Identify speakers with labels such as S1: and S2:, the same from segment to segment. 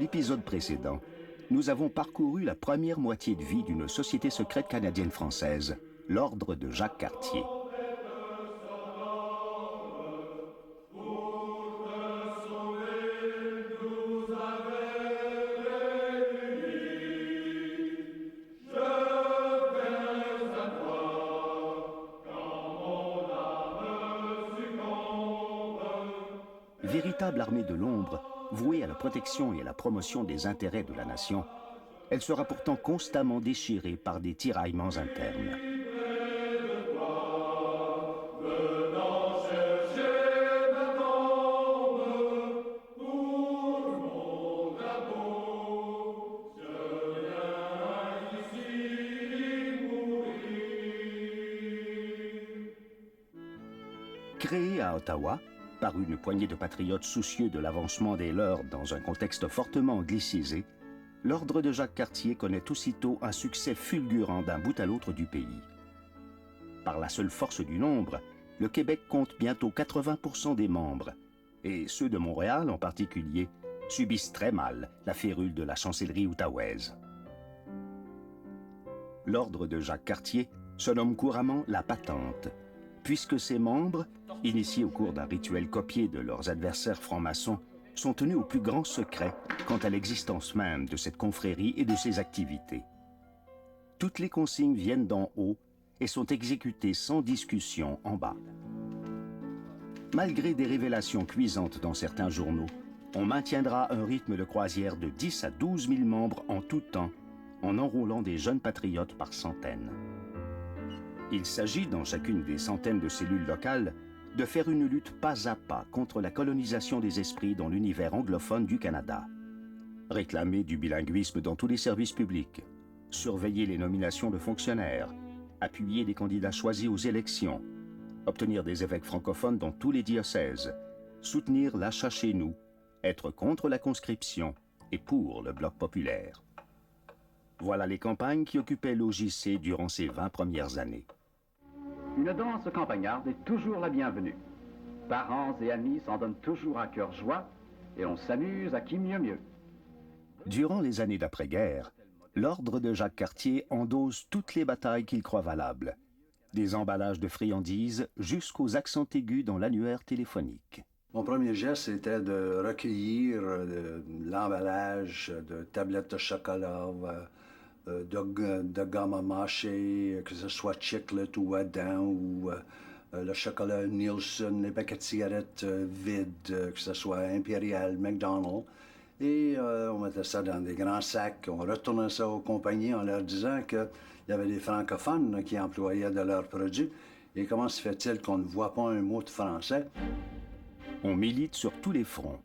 S1: l'épisode précédent, nous avons parcouru la première moitié de vie d'une société secrète canadienne-française, l'Ordre de Jacques Cartier. Véritable armée de l'ombre, vouée à la protection et à la promotion des intérêts de la nation, elle sera pourtant constamment déchirée par des tiraillements internes. Créée à Ottawa, par une poignée de patriotes soucieux de l'avancement des leurs dans un contexte fortement anglicisé, l'Ordre de Jacques Cartier connaît aussitôt un succès fulgurant d'un bout à l'autre du pays. Par la seule force du nombre, le Québec compte bientôt 80% des membres, et ceux de Montréal en particulier subissent très mal la férule de la chancellerie outaouaise. L'Ordre de Jacques Cartier se nomme couramment la Patente, puisque ses membres, initiés au cours d'un rituel copié de leurs adversaires francs-maçons, sont tenus au plus grand secret quant à l'existence même de cette confrérie et de ses activités. Toutes les consignes viennent d'en haut et sont exécutées sans discussion en bas. Malgré des révélations cuisantes dans certains journaux, on maintiendra un rythme de croisière de 10 à 12 000 membres en tout temps, en enrôlant des jeunes patriotes par centaines. Il s'agit, dans chacune des centaines de cellules locales, de faire une lutte pas à pas contre la colonisation des esprits dans l'univers anglophone du Canada. Réclamer du bilinguisme dans tous les services publics, surveiller les nominations de fonctionnaires, appuyer les candidats choisis aux élections, obtenir des évêques francophones dans tous les diocèses, soutenir l'achat chez nous, être contre la conscription et pour le Bloc populaire. Voilà les campagnes qui occupaient l'OJC durant ces 20 premières années.
S2: Une danse campagnarde est toujours la bienvenue. Parents et amis s'en donnent toujours à cœur joie et on s'amuse à qui mieux mieux.
S1: Durant les années d'après-guerre, l'Ordre de Jacques Cartier endosse toutes les batailles qu'il croit valables, des emballages de friandises jusqu'aux accents aigus dans l'annuaire téléphonique.
S3: Mon premier geste, c'était de recueillir l'emballage de tablettes de chocolat, de gomme à mâcher, que ce soit Chiclet ou Adam, ou le chocolat Nielsen, les paquets de cigarettes vides, que ce soit Imperial, McDonald's. Et on mettait ça dans des grands sacs, on retournait ça aux compagnies en leur disant qu'il y avait des francophones qui employaient de leurs produits. Et comment se fait-il qu'on ne voit pas un mot de français?
S1: On milite sur tous les fronts.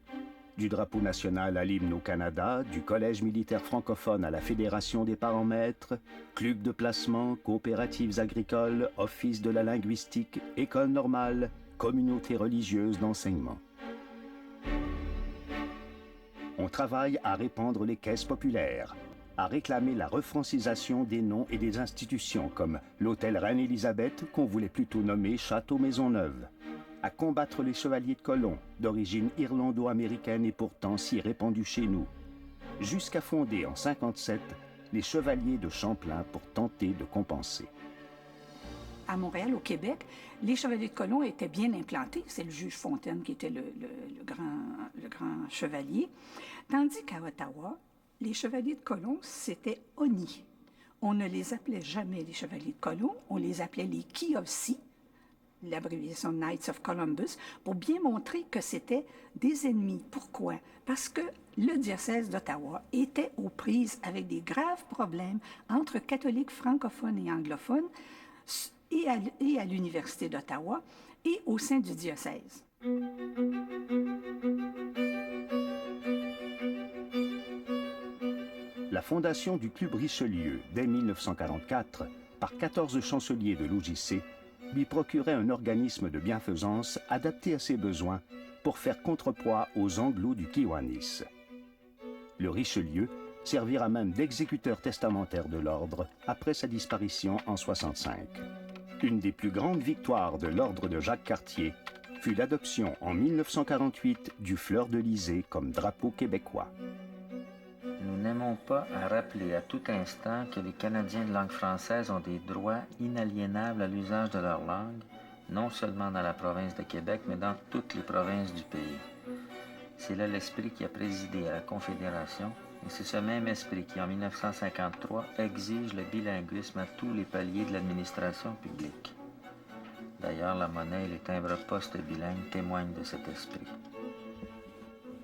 S1: Du drapeau national à l'hymne au Canada, du collège militaire francophone à la Fédération des parents-maîtres, club de placement, coopératives agricoles, office de la linguistique, école normale, communauté religieuse d'enseignement. On travaille à répandre les caisses populaires, à réclamer la refrancisation des noms et des institutions comme l'hôtel Reine-Élisabeth qu'on voulait plutôt nommer Château Maisonneuve, à combattre les chevaliers de colon, d'origine irlando-américaine et pourtant si répandus chez nous, jusqu'à fonder en 1957 les chevaliers de Champlain pour tenter de compenser.
S4: À Montréal, au Québec, les chevaliers de colon étaient bien implantés. C'est le juge Fontaine qui était le grand chevalier. Tandis qu'à Ottawa, les chevaliers de colon, c'était ONI. On ne les appelait jamais les chevaliers de colon, on les appelait les Kiovsi, l'abréviation Knights of Columbus, pour bien montrer que c'était des ennemis. Pourquoi? Parce que le diocèse d'Ottawa était aux prises avec des graves problèmes entre catholiques francophones et anglophones et à l'Université d'Ottawa et au sein du diocèse.
S1: La fondation du Club Richelieu, dès 1944, par 14 chanceliers de l'OJC, lui procurait un organisme de bienfaisance adapté à ses besoins pour faire contrepoids aux Anglos du Kiwanis. Le Richelieu servira même d'exécuteur testamentaire de l'ordre après sa disparition en 1965. Une des plus grandes victoires de l'ordre de Jacques Cartier fut l'adoption en 1948 du fleur-de-lysée comme drapeau québécois.
S5: manquerons pas à rappeler à tout instant que les Canadiens de langue française ont des droits inaliénables à l'usage de leur langue, non seulement dans la province de Québec, mais dans toutes les provinces du pays. C'est là l'esprit qui a présidé à la Confédération, et c'est ce même esprit qui, en 1953, exige le bilinguisme à tous les paliers de l'administration publique. D'ailleurs, la monnaie et les timbres-poste bilingues témoignent de cet esprit.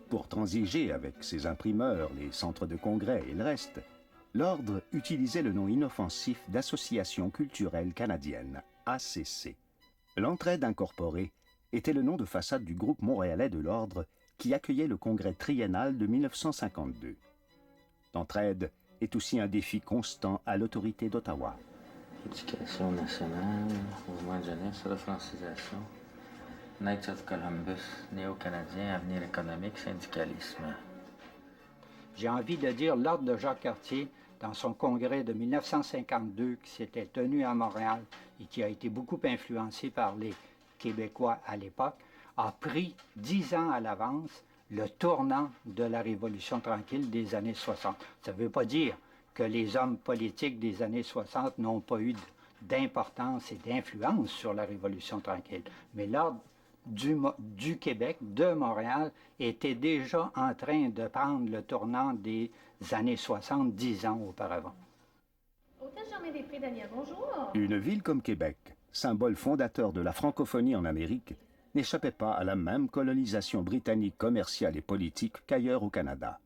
S1: Pour transiger avec ses imprimeurs, les centres de congrès et le reste, l'Ordre utilisait le nom inoffensif d'Association culturelle canadienne, ACC. L'Entraide incorporée était le nom de façade du groupe montréalais de l'Ordre qui accueillait le congrès triennal de 1952. L'Entraide est aussi un défi constant à l'autorité d'Ottawa.
S5: Éducation nationale, mouvement de jeunesse, refrancisation, Knights of Columbus, néo-canadien, avenir économique, syndicalisme.
S6: J'ai envie de dire l'Ordre de Jacques-Cartier, dans son congrès de 1952 qui s'était tenu à Montréal et qui a été beaucoup influencé par les Québécois à l'époque, a pris 10 ans à l'avance le tournant de la Révolution tranquille des années 60. Ça ne veut pas dire que les hommes politiques des années 60 n'ont pas eu d'importance et d'influence sur la Révolution tranquille. Mais l'Ordre du Québec, de Montréal, était déjà en train de prendre le tournant des années 60, 10 ans auparavant.
S7: Hôtel Germain-des-Prés, Daniel, bonjour.
S1: Une ville comme Québec, symbole fondateur de la francophonie en Amérique, n'échappait pas à la même colonisation britannique commerciale et politique qu'ailleurs au Canada.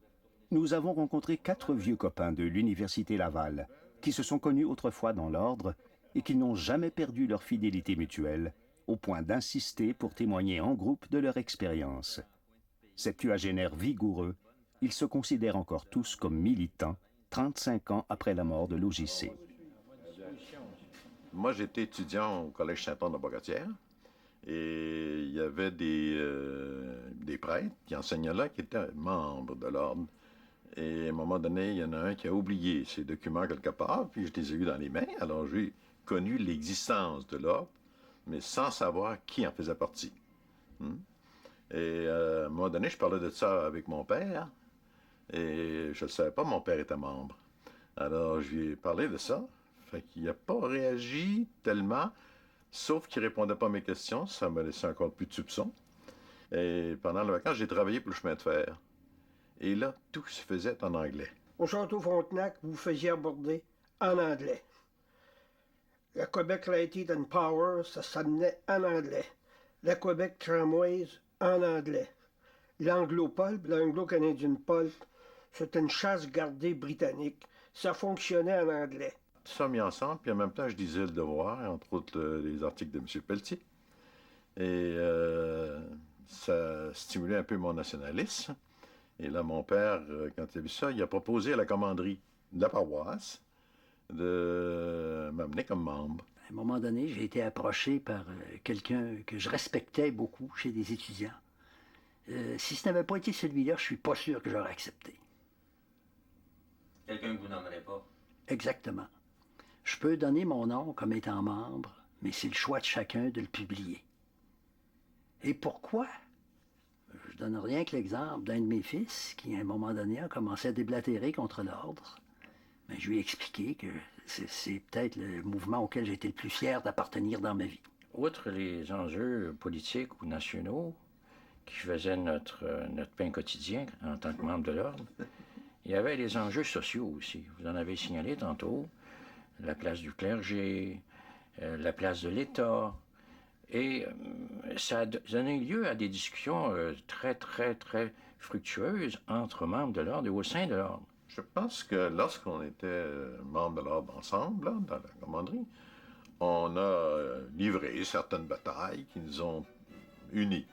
S1: Nous avons rencontré 4 vieux copains de l'Université Laval qui se sont connus autrefois dans l'Ordre et qui n'ont jamais perdu leur fidélité mutuelle, au point d'insister pour témoigner en groupe de leur expérience. Septuagénaires vigoureux, ils se considèrent encore tous comme militants, 35 ans après la mort de l'OJC.
S8: Moi, j'étais étudiant au Collège Saint-Anne de Bogatière et il y avait des prêtres qui enseignaient là, qui étaient membres de l'Ordre. Et à un moment donné, il y en a un qui a oublié ses documents quelque part, puis je les ai eus dans les mains. Alors, j'ai connu l'existence de l'Ordre, mais sans savoir qui en faisait partie. Et à un moment donné, je parlais de ça avec mon père, et je ne le savais pas, mon père était membre. Alors, je lui ai parlé de ça. Fait qu'il n'a pas réagi tellement, sauf qu'il ne répondait pas à mes questions. Ça m'a laissé encore plus de soupçons. Et pendant les vacances, j'ai travaillé pour le chemin de fer. Et là, tout se faisait en anglais.
S9: Au Château Frontenac, vous faisiez aborder en anglais. Le Québec Lighted and Power, ça s'amenait en anglais. Le Québec Tramways, en anglais. L'Anglo-Pulp, l'Anglo-Canadian Pulp, c'était une chasse gardée britannique. Ça fonctionnait en anglais.
S8: Tout ça mis ensemble, puis en même temps, je lisais Le Devoir, entre autres les articles de M. Pelletier. Et ça stimulait un peu mon nationalisme. Et là, mon père, quand il a vu ça, il a proposé à la commanderie de la paroisse de m'amener comme membre.
S10: À un moment donné, j'ai été approché par quelqu'un que je respectais beaucoup chez des étudiants. Si ce n'avait pas été celui-là, je ne suis pas sûr que j'aurais accepté.
S5: Quelqu'un que vous nommerez pas.
S10: Exactement. Je peux donner mon nom comme étant membre, mais c'est le choix de chacun de le publier. Et pourquoi? Je donne rien que l'exemple d'un de mes fils qui, à un moment donné, a commencé à déblatérer contre l'Ordre. Mais je lui ai expliqué que c'est peut-être le mouvement auquel j'ai été le plus fier d'appartenir dans ma vie.
S11: Outre les enjeux politiques ou nationaux qui faisaient notre pain quotidien en tant que membre de l'Ordre, il y avait les enjeux sociaux aussi. Vous en avez signalé tantôt, la place du clergé, la place de l'État. Et ça a donné lieu à des discussions très, très, très fructueuses entre membres de l'Ordre et au sein de l'Ordre.
S8: Je pense que lorsqu'on était membres de l'Ordre ensemble, là, dans la commanderie, on a livré certaines batailles qui nous ont unis.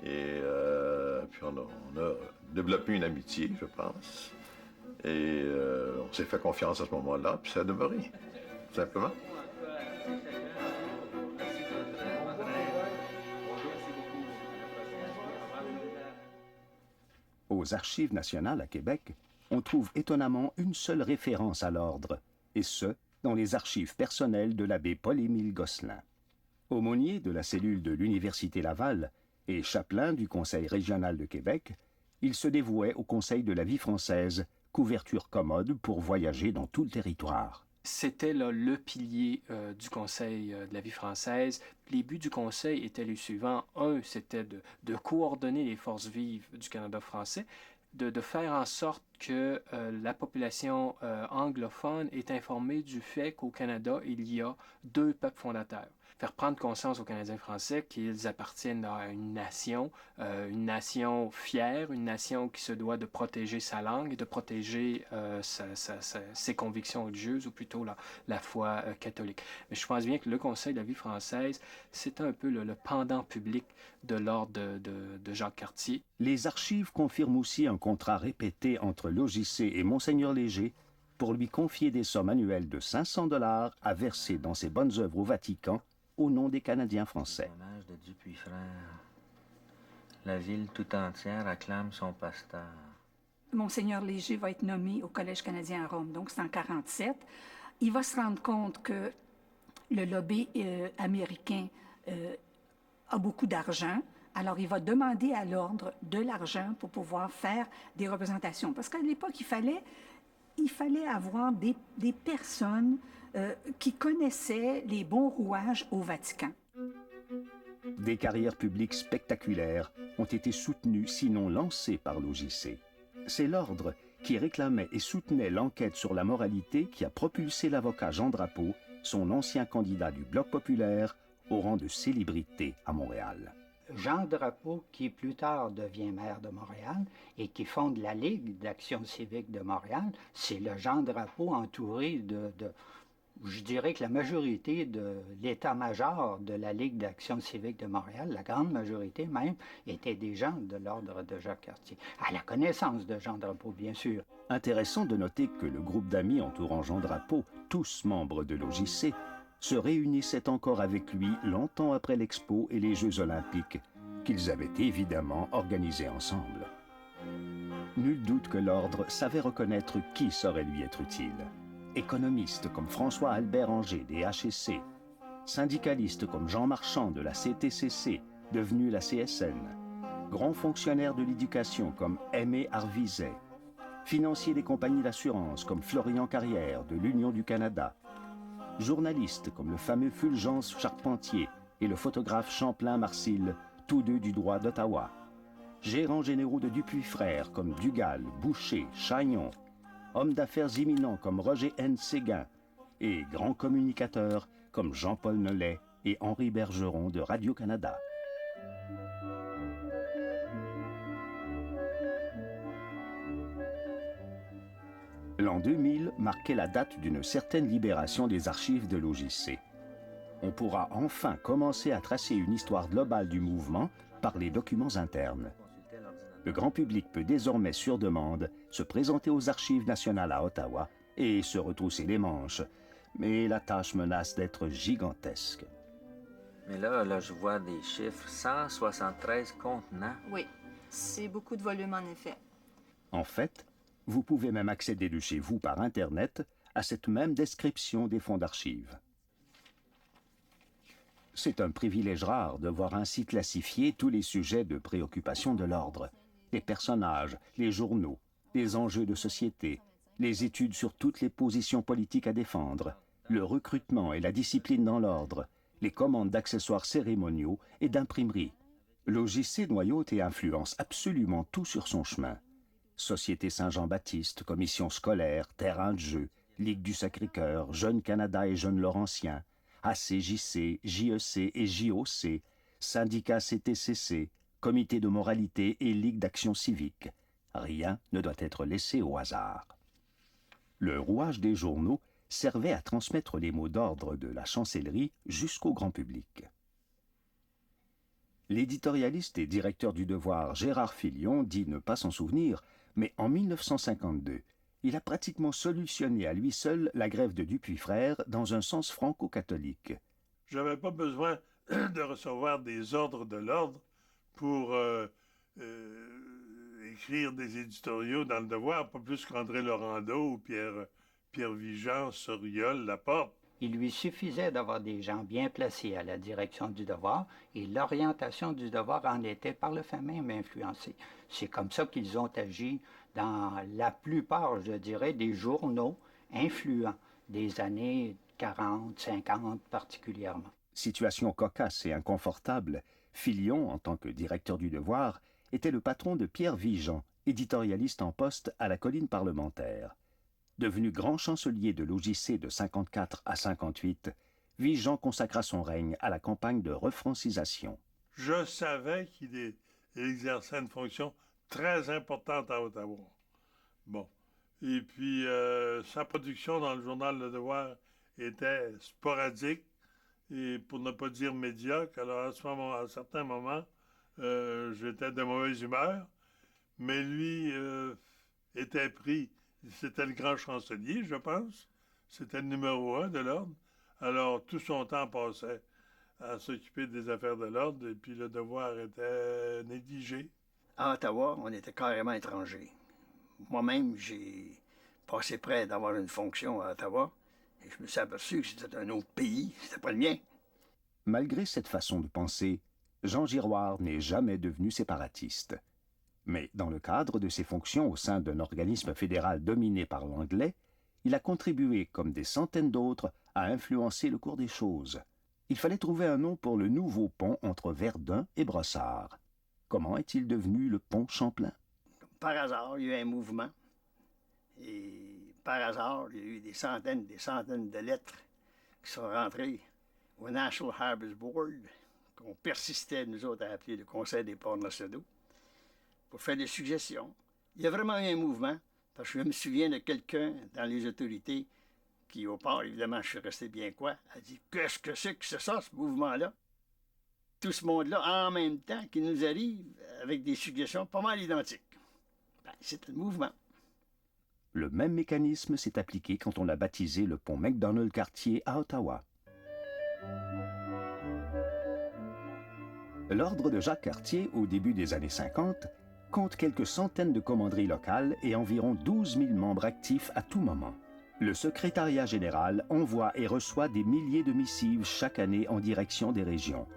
S8: Et puis on a développé une amitié, je pense. Et on s'est fait confiance à ce moment-là, puis ça a demeuré, tout simplement.
S1: Aux Archives nationales à Québec, on trouve étonnamment une seule référence à l'Ordre, et ce, dans les archives personnelles de l'abbé Paul-Émile Gosselin. Aumônier de la cellule de l'Université Laval et chapelain du Conseil régional de Québec, il se dévouait au Conseil de la vie française, couverture commode pour voyager dans tout le territoire.
S12: C'était là, le pilier du Conseil de la vie française. Les buts du Conseil étaient les suivants. Un, c'était de coordonner les forces vives du Canada français, de faire en sorte que la population anglophone est informée du fait qu'au Canada, il y a deux peuples fondateurs. Faire prendre conscience aux Canadiens français qu'ils appartiennent à une nation fière, une nation qui se doit de protéger sa langue et de protéger ses convictions religieuses, ou plutôt la foi catholique. Mais je pense bien que le Conseil de la vie française, c'est un peu le pendant public de l'ordre de Jacques Cartier.
S1: Les archives confirment aussi un contrat répété entre l'OJC et Monseigneur Léger pour lui confier des sommes annuelles de 500 $ à verser dans ses bonnes œuvres au Vatican au nom des Canadiens français.
S5: Personnage de Dupuis frère. La ville tout entière acclame son pasteur.
S4: Monseigneur Léger va être nommé au Collège canadien à Rome, donc c'est en 1947. Il va se rendre compte que le lobby américain a beaucoup d'argent. Alors, il va demander à l'ordre de l'argent pour pouvoir faire des représentations. Parce qu'à l'époque, il fallait avoir des personnes qui connaissaient les bons rouages au Vatican.
S1: Des carrières publiques spectaculaires ont été soutenues, sinon lancées par l'OJC. C'est l'ordre qui réclamait et soutenait l'enquête sur la moralité qui a propulsé l'avocat Jean Drapeau, son ancien candidat du Bloc populaire, au rang de célébrité à Montréal.
S6: Jean Drapeau, qui plus tard devient maire de Montréal et qui fonde la Ligue d'action civique de Montréal, c'est le Jean Drapeau entouré je dirais que la majorité de l'état-major de la Ligue d'action civique de Montréal, la grande majorité même, étaient des gens de l'ordre de Jacques Cartier, à la connaissance de Jean Drapeau, bien sûr.
S1: Intéressant de noter que le groupe d'amis entourant Jean Drapeau, tous membres de l'OJC, se réunissaient encore avec lui longtemps après l'Expo et les Jeux olympiques, qu'ils avaient évidemment organisés ensemble. Nul doute que l'ordre savait reconnaître qui saurait lui être utile. Économistes comme François-Albert Anger des HEC, syndicalistes comme Jean Marchand de la CTCC, devenu la CSN, grands fonctionnaires de l'éducation comme Aimé Arvizet, financiers des compagnies d'assurance comme Florian Carrière de l'Union du Canada, journalistes comme le fameux Fulgence Charpentier et le photographe Champlain-Marcil, tous deux du droit d'Ottawa, gérants généraux de Dupuis frères comme Dugal, Boucher, Chagnon, hommes d'affaires éminents comme Roger N. Séguin et grands communicateurs comme Jean-Paul Nollet et Henri Bergeron de Radio-Canada. L'an 2000 marquait la date d'une certaine libération des archives de l'OJC. On pourra enfin commencer à tracer une histoire globale du mouvement par les documents internes. Le grand public peut désormais, sur demande, se présenter aux Archives nationales à Ottawa et se retrousser les manches. Mais la tâche menace d'être gigantesque.
S5: Mais là, je vois des chiffres, 173 contenants.
S13: Oui, c'est beaucoup de volume en effet.
S1: En fait, vous pouvez même accéder de chez vous par Internet à cette même description des fonds d'archives. C'est un privilège rare de voir ainsi classifier tous les sujets de préoccupation de l'ordre. Les personnages, les journaux, les enjeux de société, les études sur toutes les positions politiques à défendre, le recrutement et la discipline dans l'ordre, les commandes d'accessoires cérémoniaux et d'imprimerie. L'OJC noyaute et influence absolument tout sur son chemin. Société Saint-Jean-Baptiste, commission scolaire, terrain de jeu, Ligue du Sacré-Cœur, Jeunes Canada et Jeunes Laurentiens, ACJC, JEC et JOC, syndicat CTCC, comité de moralité et Ligue d'action civique. Rien ne doit être laissé au hasard. Le rouage des journaux servait à transmettre les mots d'ordre de la chancellerie jusqu'au grand public. L'éditorialiste et directeur du Devoir Gérard Filion dit ne pas s'en souvenir, mais en 1952, il a pratiquement solutionné à lui seul la grève de Dupuis frères dans un sens franco-catholique.
S14: J'avais pas besoin de recevoir des ordres de l'ordre pour écrire des éditoriaux dans le Devoir, pas plus qu'André Laurando ou Pierre Vigent, Soriol, Laporte.
S6: Il lui suffisait d'avoir des gens bien placés à la direction du devoir et l'orientation du devoir en était par le fait même influencée. C'est comme ça qu'ils ont agi dans la plupart, je dirais, des journaux influents des années 40, 50 particulièrement.
S1: Situation cocasse et inconfortable, Filion, en tant que directeur du devoir, était le patron de Pierre Vigeant, éditorialiste en poste à la Colline parlementaire. Devenu grand chancelier de l'OJC de 54 à 58, Vigeant consacra son règne à la campagne de refrancisation.
S14: Je savais qu'il exerçait une fonction très importante à Ottawa. Bon. Et puis, sa production dans le journal Le Devoir était sporadique et pour ne pas dire médiocre. Alors, à certains moments, j'étais de mauvaise humeur, mais lui était pris. C'était le grand chancelier, je pense. C'était le numéro 1 de l'ordre. Alors, tout son temps passait à s'occuper des affaires de l'ordre et puis le devoir était négligé.
S10: À Ottawa, on était carrément étrangers. Moi-même, j'ai passé près d'avoir une fonction à Ottawa et je me suis aperçu que c'était un autre pays, c'était pas le mien.
S1: Malgré cette façon de penser, Jean Giroir n'est jamais devenu séparatiste. Mais dans le cadre de ses fonctions au sein d'un organisme fédéral dominé par l'anglais, il a contribué, comme des centaines d'autres, à influencer le cours des choses. Il fallait trouver un nom pour le nouveau pont entre Verdun et Brossard. Comment est-il devenu le pont Champlain?
S10: Par hasard, il y a eu un mouvement. Et par hasard, il y a eu des centaines de lettres qui sont rentrées au National Harbours Board, qu'on persistait, nous autres, à appeler le Conseil des ports nationaux, pour faire des suggestions. Il y a vraiment eu un mouvement, parce que je me souviens de quelqu'un dans les autorités qui, au port, évidemment, je suis resté bien quoi, a dit « Qu'est-ce que c'est ça, ce mouvement-là? » Tout ce monde-là, en même temps, qui nous arrive avec des suggestions pas mal identiques. Ben, c'est le mouvement.
S1: Le même mécanisme s'est appliqué quand on a baptisé le pont Macdonald-Cartier à Ottawa. L'ordre de Jacques Cartier, au début des années 50, compte quelques centaines de commanderies locales et environ 12 000 membres actifs à tout moment. Le secrétariat général envoie et reçoit des milliers de missives chaque année en direction des régions.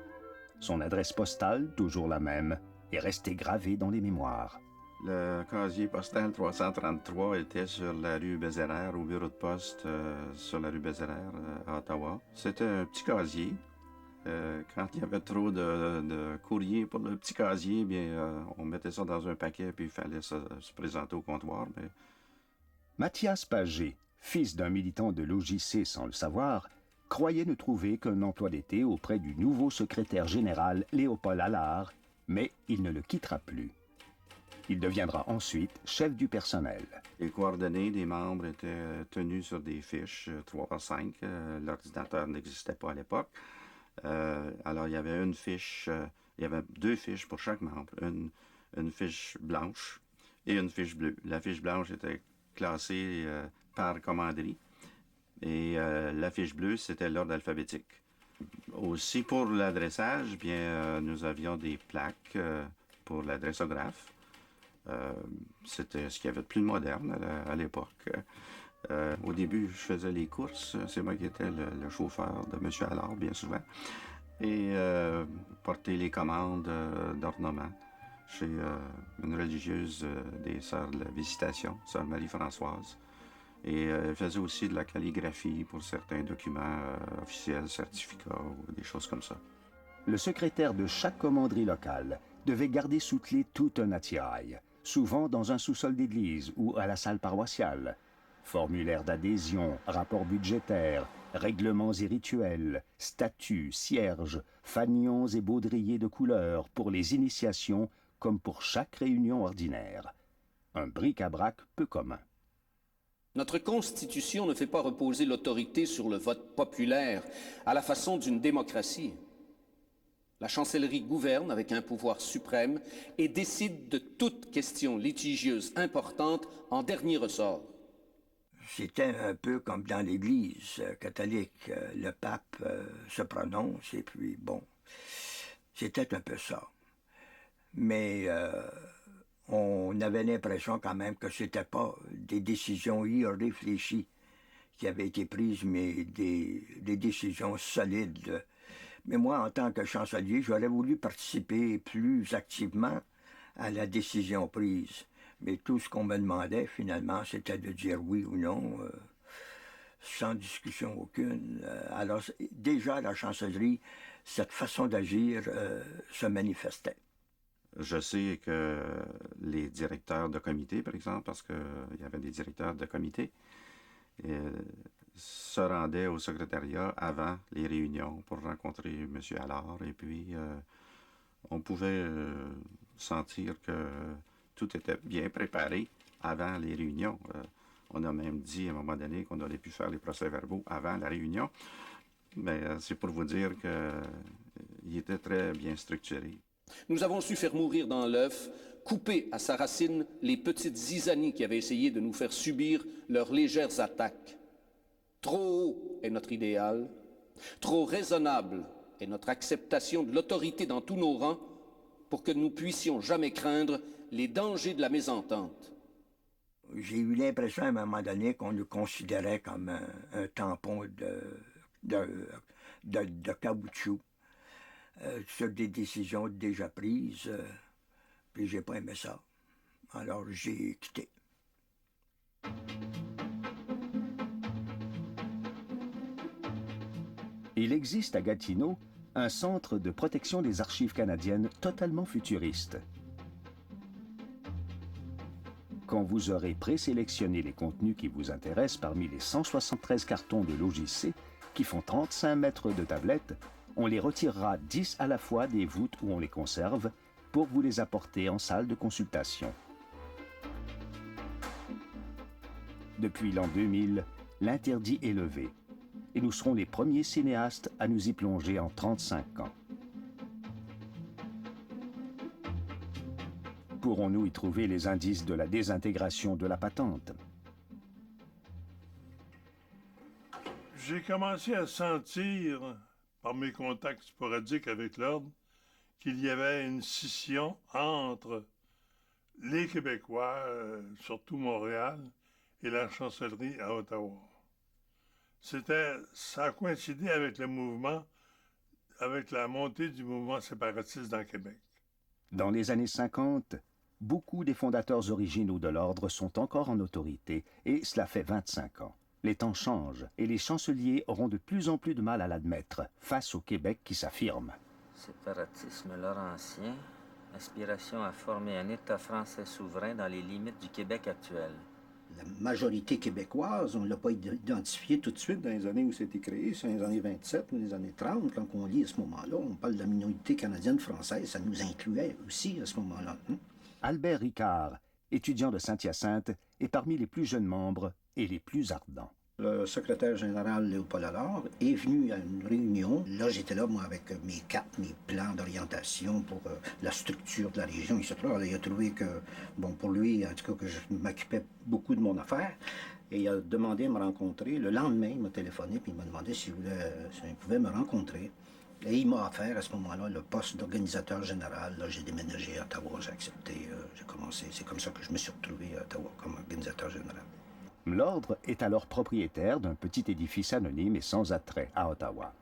S1: Son adresse postale, toujours la même, est restée gravée dans les mémoires.
S8: Le casier postal 333 était sur la rue Bézérère, au bureau de poste sur la rue Bézérère à Ottawa. C'était un petit casier. Quand il y avait trop de courrier pour le petit casier, bien, on mettait ça dans un paquet puis il fallait se présenter au comptoir. Mais...
S1: Mathias Pagé, fils d'un militant de l'OJC sans le savoir, croyait ne trouver qu'un emploi d'été auprès du nouveau secrétaire général Léopold Allard, mais il ne le quittera plus. Il deviendra ensuite chef du personnel.
S8: Les coordonnées des membres étaient tenues sur des fiches 3 par 5. L'ordinateur n'existait pas à l'époque. Alors, il y avait une fiche, il y avait 2 fiches pour chaque membre. Une fiche blanche et une fiche bleue. La fiche blanche était classée par commanderie. Et la fiche bleue, c'était l'ordre alphabétique. Aussi, pour l'adressage, bien, nous avions des plaques pour l'adressographe. C'était ce qu'il y avait de plus moderne à l'époque. Au début, je faisais les courses. C'est moi qui étais le chauffeur de M. Allard, bien souvent. Et porter les commandes d'ornement chez une religieuse des Sœurs de la Visitation, Sœur Marie-Françoise. Et elle faisait aussi de la calligraphie pour certains documents officiels, certificats ou des choses comme ça.
S1: Le secrétaire de chaque commanderie locale devait garder sous clé tout un attirail, souvent dans un sous-sol d'église ou à la salle paroissiale. Formulaires d'adhésion, rapports budgétaires, règlements et rituels, statuts, cierges, fanions et baudriers de couleur pour les initiations comme pour chaque réunion ordinaire. Un bric-à-brac peu commun.
S15: Notre Constitution ne fait pas reposer l'autorité sur le vote populaire à la façon d'une démocratie. La chancellerie gouverne avec un pouvoir suprême et décide de toute question litigieuse importante en dernier ressort.
S10: C'était un peu comme dans l'Église catholique. Le pape se prononce et puis bon, c'était un peu ça. Mais on avait l'impression quand même que c'était pas des décisions irréfléchies
S16: qui avaient été prises, mais des décisions solides. Mais moi, en tant que chancelier, j'aurais voulu participer plus activement à la décision prise. Mais tout ce qu'on me demandait, finalement, c'était de dire oui ou non, sans discussion aucune. Alors, déjà, à la chancellerie, cette façon d'agir se manifestait.
S1: Je sais que les directeurs de comité, par exemple, parce qu'il y avait des directeurs de comité, se rendaient au secrétariat avant les réunions pour rencontrer M. Allard. Et puis, on pouvait sentir que tout était bien préparé avant les réunions. On a même dit à un moment donné qu'on aurait pu faire les procès-verbaux avant la réunion. Mais c'est pour vous dire qu'il était très bien structuré.
S15: Nous avons su faire mourir dans l'œuf, couper à sa racine les petites zizanies qui avaient essayé de nous faire subir leurs légères attaques. Trop haut est notre idéal, trop raisonnable est notre acceptation de l'autorité dans tous nos rangs pour que nous puissions jamais craindre les dangers de la mésentente.
S16: J'ai eu l'impression à un moment donné qu'on nous considérait comme un tampon de caoutchouc sur des décisions déjà prises, puis j'ai pas aimé ça. Alors j'ai quitté.
S1: Il existe à Gatineau un centre de protection des archives canadiennes totalement futuriste. Quand vous aurez présélectionné les contenus qui vous intéressent parmi les 173 cartons de l'OJC, qui font 35 mètres de tablette, on les retirera 10 à la fois des voûtes où on les conserve pour vous les apporter en salle de consultation. Depuis l'an 2000, l'interdit est levé et nous serons les premiers cinéastes à nous y plonger en 35 ans. Pourrons-nous y trouver les indices de la désintégration de la patente?
S14: J'ai commencé à sentir, par mes contacts sporadiques avec l'Ordre, qu'il y avait une scission entre les Québécois, surtout Montréal, et la chancellerie à Ottawa. Ça a coïncidé avec le mouvement, avec la montée du mouvement séparatiste dans le Québec.
S1: Dans les années 50, beaucoup des fondateurs originaux de l'Ordre sont encore en autorité, et cela fait 25 ans. Les temps changent, et les chanceliers auront de plus en plus de mal à l'admettre, face au Québec qui s'affirme.
S5: Séparatisme laurentien, aspiration à former un État français souverain dans les limites du Québec actuel.
S17: La majorité québécoise, on ne l'a pas identifiée tout de suite dans les années où c'était créé, c'est dans les années 27 ou les années 30, quand on lit à ce moment-là, on parle de la minorité canadienne-française, ça nous incluait aussi à ce moment-là.
S1: Albert Ricard, étudiant de Saint-Hyacinthe, est parmi les plus jeunes membres et les plus ardents.
S17: Le secrétaire général Léopold Allard est venu à une réunion. Là, j'étais là, moi, avec mes cartes, mes plans d'orientation pour la structure de la région, etc. Alors, il a trouvé que, bon, pour lui, en tout cas, que je m'occupais beaucoup de mon affaire. Et il a demandé à me rencontrer. Le lendemain, il m'a téléphoné, puis il m'a demandé s'il pouvait me rencontrer. Et il m'a offert à ce moment-là le poste d'organisateur général. Là, j'ai déménagé à Ottawa, j'ai accepté, j'ai commencé. C'est comme ça que je me suis retrouvé à Ottawa comme organisateur général.
S1: L'Ordre est alors propriétaire d'un petit édifice anonyme et sans attrait à Ottawa.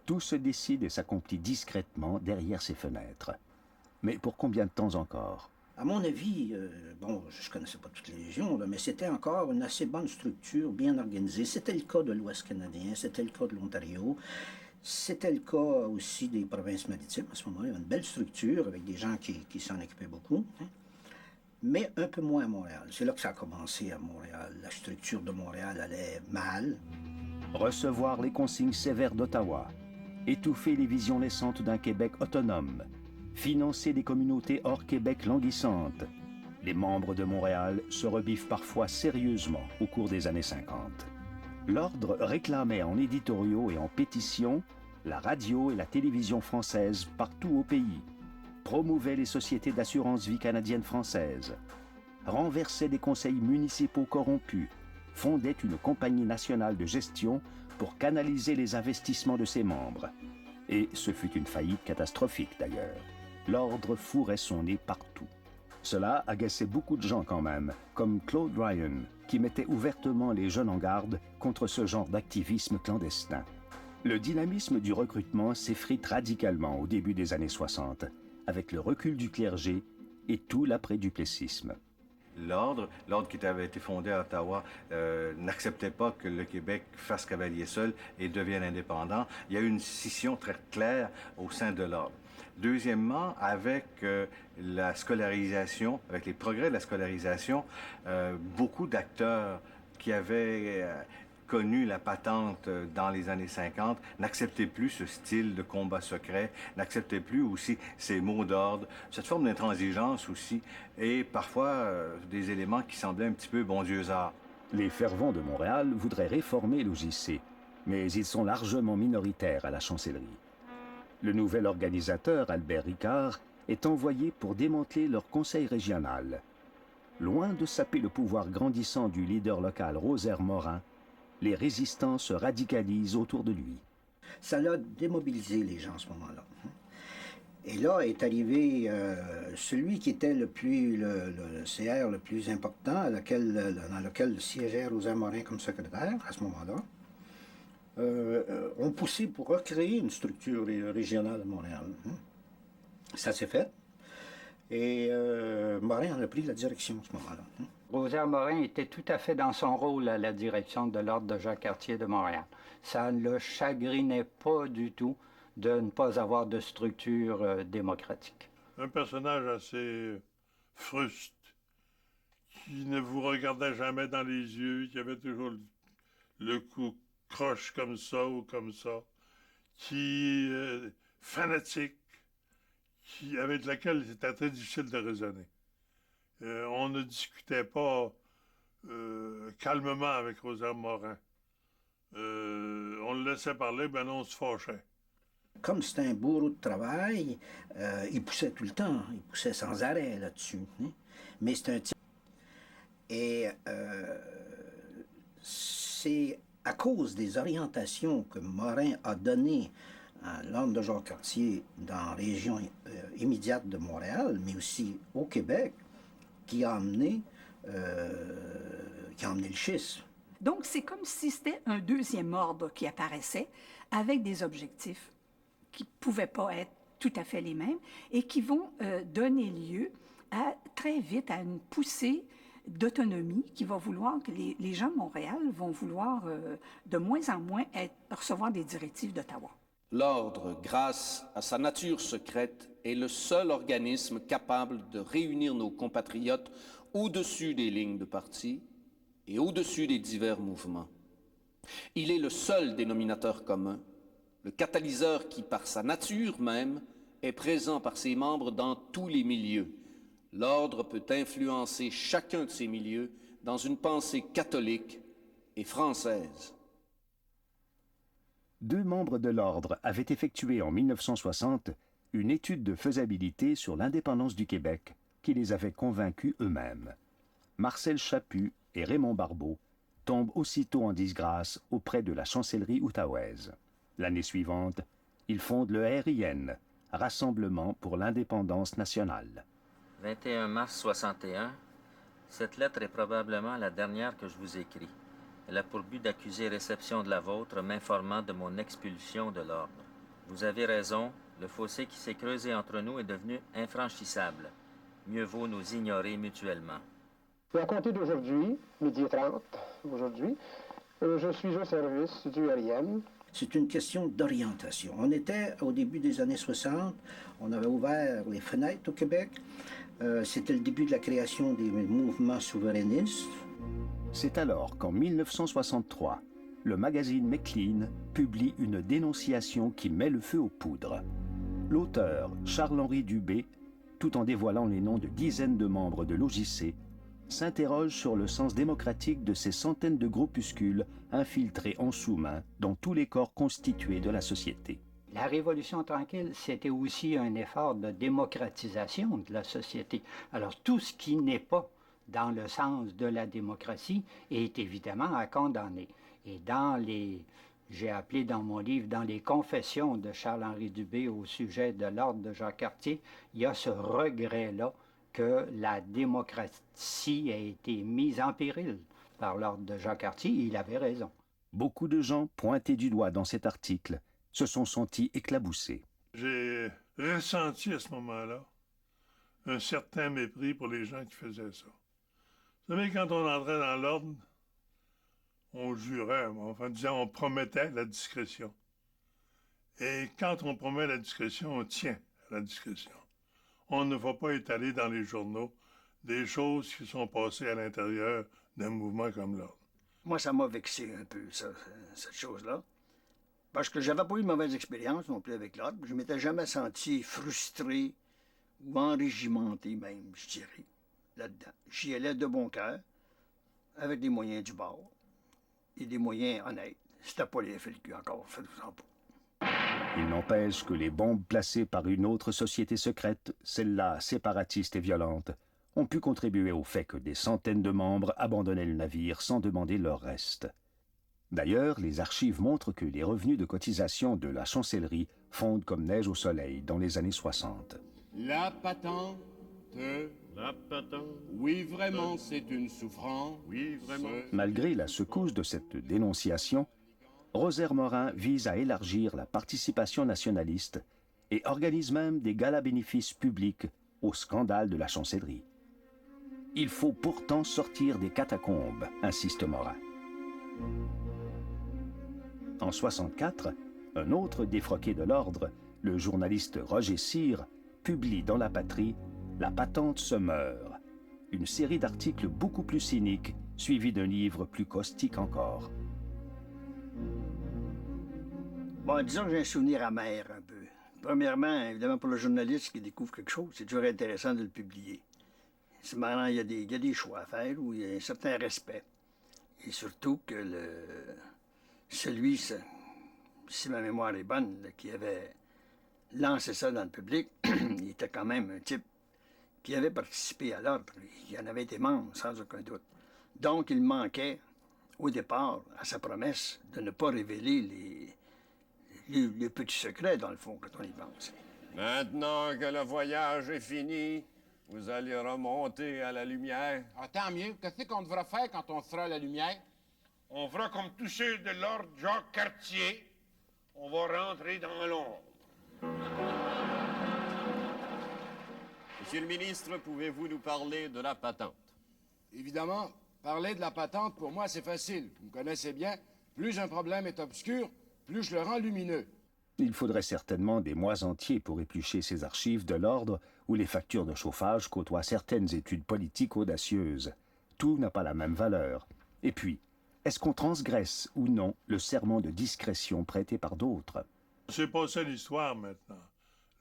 S1: Tout se décide et s'accomplit discrètement derrière ses fenêtres. Mais pour combien de temps encore?
S17: À mon avis, bon, je ne connaissais pas toutes les régions, là, mais c'était encore une assez bonne structure, bien organisée. C'était le cas de l'Ouest canadien, c'était le cas de l'Ontario. C'était le cas aussi des provinces maritimes. À ce moment-là, il y avait une belle structure avec des gens qui s'en occupaient beaucoup. Mais un peu moins à Montréal. C'est là que ça a commencé à Montréal. La structure de Montréal allait mal.
S1: Recevoir les consignes sévères d'Ottawa, étouffer les visions naissantes d'un Québec autonome, financer des communautés hors Québec languissantes. Les membres de Montréal se rebiffent parfois sérieusement au cours des années 50. L'Ordre réclamait en éditoriaux et en pétitions la radio et la télévision françaises partout au pays, promouvait les sociétés d'assurance-vie canadiennes françaises, renversait des conseils municipaux corrompus, fondait une compagnie nationale de gestion pour canaliser les investissements de ses membres. Et ce fut une faillite catastrophique d'ailleurs. L'Ordre fourrait son nez partout. Cela agaçait beaucoup de gens quand même, comme Claude Ryan, qui mettait ouvertement les jeunes en garde contre ce genre d'activisme clandestin. Le dynamisme du recrutement s'effrite radicalement au début des années 60, avec le recul du clergé et tout l'après-duplessisme.
S18: L'ordre qui avait été fondé à Ottawa n'acceptait pas que le Québec fasse cavalier seul et devienne indépendant. Il y a eu une scission très claire au sein de l'ordre. Deuxièmement, avec la scolarisation, avec les progrès de la scolarisation, beaucoup d'acteurs qui avaient connu la patente dans les années 50 n'acceptaient plus ce style de combat secret, n'acceptaient plus aussi ces mots d'ordre, cette forme d'intransigeance aussi, et parfois des éléments qui semblaient un petit peu bondieuxards.
S1: Les fervents de Montréal voudraient réformer l'OJC, mais ils sont largement minoritaires à la chancellerie. Le nouvel organisateur, Albert Ricard, est envoyé pour démanteler leur conseil régional. Loin de saper le pouvoir grandissant du leader local Rosaire Morin, les résistants se radicalisent autour de lui.
S17: Ça l'a démobilisé les gens à ce moment-là. Et là est arrivé celui qui était le CR le plus important, dans lequel siégeait Rosaire Morin comme secrétaire à ce moment-là. On poussé pour recréer une structure régionale à Montréal. Ça s'est fait. Et Morin en a pris la direction à ce moment-là.
S6: Rosaire Morin était tout à fait dans son rôle à la direction de l'Ordre de Jacques-Cartier de Montréal. Ça ne le chagrinait pas du tout de ne pas avoir de structure démocratique.
S14: Un personnage assez fruste, qui ne vous regardait jamais dans les yeux, qui avait toujours le cou croche comme ça ou comme ça, qui fanatique, avec laquelle c'était très difficile de raisonner. On ne discutait pas calmement avec Rosaire Morin. On le laissait parler, ben non, on se fâchait.
S17: Comme c'était un bourreau de travail, il poussait tout le temps, il poussait sans arrêt là-dessus. Hein? Mais c'est un type. Et c'est à cause des orientations que Morin a données à l'Ordre de Jacques-Cartier dans la région immédiate de Montréal, mais aussi au Québec, qui a amené le schisme.
S4: Donc, c'est comme si c'était un deuxième ordre qui apparaissait avec des objectifs qui ne pouvaient pas être tout à fait les mêmes et qui vont donner lieu très vite à une poussée d'autonomie qui va vouloir que les gens de Montréal vont vouloir de moins en moins recevoir des directives d'Ottawa.
S15: L'Ordre, grâce à sa nature secrète, est le seul organisme capable de réunir nos compatriotes au-dessus des lignes de parti et au-dessus des divers mouvements. Il est le seul dénominateur commun, le catalyseur qui, par sa nature même, est présent par ses membres dans tous les milieux. L'Ordre peut influencer chacun de ces milieux dans une pensée catholique et française.
S1: 2 membres de l'Ordre avaient effectué en 1960 une étude de faisabilité sur l'indépendance du Québec qui les avait convaincus eux-mêmes. Marcel Chaput et Raymond Barbeau tombent aussitôt en disgrâce auprès de la chancellerie outaouaise. L'année suivante, ils fondent le RIN, Rassemblement pour l'indépendance nationale.
S5: 21 mars 61, cette lettre est probablement la dernière que je vous écris. Elle a pour but d'accuser réception de la vôtre, m'informant de mon expulsion de l'Ordre. Vous avez raison, le fossé qui s'est creusé entre nous est devenu infranchissable. Mieux vaut nous ignorer mutuellement.
S19: Et à compter d'aujourd'hui, midi 30, aujourd'hui, je suis au service du RIM.
S17: C'est une question d'orientation. On était au début des années 60, on avait ouvert les fenêtres au Québec. C'était le début de la création des mouvements souverainistes.
S1: C'est alors qu'en 1963, le magazine Maclean publie une dénonciation qui met le feu aux poudres. L'auteur, Charles-Henri Dubé, tout en dévoilant les noms de dizaines de membres de l'OJC, s'interroge sur le sens démocratique de ces centaines de groupuscules infiltrés en sous-main dans tous les corps constitués de la société.
S6: La Révolution tranquille, c'était aussi un effort de démocratisation de la société. Alors tout ce qui n'est pas dans le sens de la démocratie est évidemment à condamner. Et dans les, j'ai appelé dans mon livre, dans les confessions de Charles-Henri Dubé au sujet de l'Ordre de Jacques-Cartier, il y a ce regret-là que la démocratie a été mise en péril par l'ordre de Jacques Cartier, et il avait raison.
S1: Beaucoup de gens pointés du doigt dans cet article se sont sentis éclaboussés.
S14: J'ai ressenti à ce moment-là un certain mépris pour les gens qui faisaient ça. Vous savez, quand on entrait dans l'ordre, on jurait, enfin, disant, on promettait la discrétion. Et quand on promet la discrétion, on tient à la discrétion. On ne va pas étaler dans les journaux des choses qui sont passées à l'intérieur d'un mouvement comme l'ordre.
S10: Moi, ça m'a vexé un peu, ça, cette chose-là. Parce que j'avais pas eu de mauvaise expérience non plus avec l'ordre. Je m'étais jamais senti frustré ou enrégimenté même, je dirais, là-dedans. J'y allais de bon cœur, avec des moyens du bord et des moyens honnêtes. C'était pas les FLQ encore, faites-vous-en pas.
S1: Il n'empêche que les bombes placées par une autre société secrète, celle-là séparatiste et violente, ont pu contribuer au fait que des centaines de membres abandonnaient le navire sans demander leur reste. D'ailleurs, les archives montrent que les revenus de cotisation de la chancellerie fondent comme neige au soleil dans les années 60.
S20: La patente. La patente. Oui, vraiment, c'est une souffrance. Oui, vraiment.
S1: Malgré la secousse de cette dénonciation, Rosaire Morin vise à élargir la participation nationaliste et organise même des galas bénéfices publics au scandale de la chancellerie. Il faut pourtant sortir des catacombes, insiste Morin. En 64, un autre défroqué de l'ordre, le journaliste Roger Cyr, publie dans La Patrie « La patente se meurt », une série d'articles beaucoup plus cyniques, suivis d'un livre plus caustique encore.
S10: Bon, disons que j'ai un souvenir amer un peu. Premièrement, évidemment, pour le journaliste qui découvre quelque chose, c'est toujours intéressant de le publier. C'est marrant, il y a des choix à faire où il y a un certain respect. Et surtout que celui, si ma mémoire est bonne, qui avait lancé ça dans le public, il était quand même un type qui avait participé à l'ordre. Il en avait été membre, sans aucun doute. Donc, il manquait, au départ, à sa promesse de ne pas révéler les petits secrets, dans le fond, quand on y pense.
S20: Maintenant que le voyage est fini, vous allez remonter à la lumière.
S21: Ah, tant mieux. Qu'est-ce qu'on devra faire quand on sera à la lumière?
S22: On fera comme tous ceux de l'ordre Jacques Cartier. On va rentrer dans l'ombre.
S20: Monsieur le ministre, pouvez-vous nous parler de la patente?
S21: Évidemment, parler de la patente, pour moi, c'est facile. Vous me connaissez bien. Plus un problème est obscur, plus je le rends lumineux.
S1: Il faudrait certainement des mois entiers pour éplucher ces archives de l'ordre où les factures de chauffage côtoient certaines études politiques audacieuses. Tout n'a pas la même valeur. Et puis, est-ce qu'on transgresse ou non le serment de discrétion prêté par d'autres?
S14: C'est pas ça l'histoire maintenant.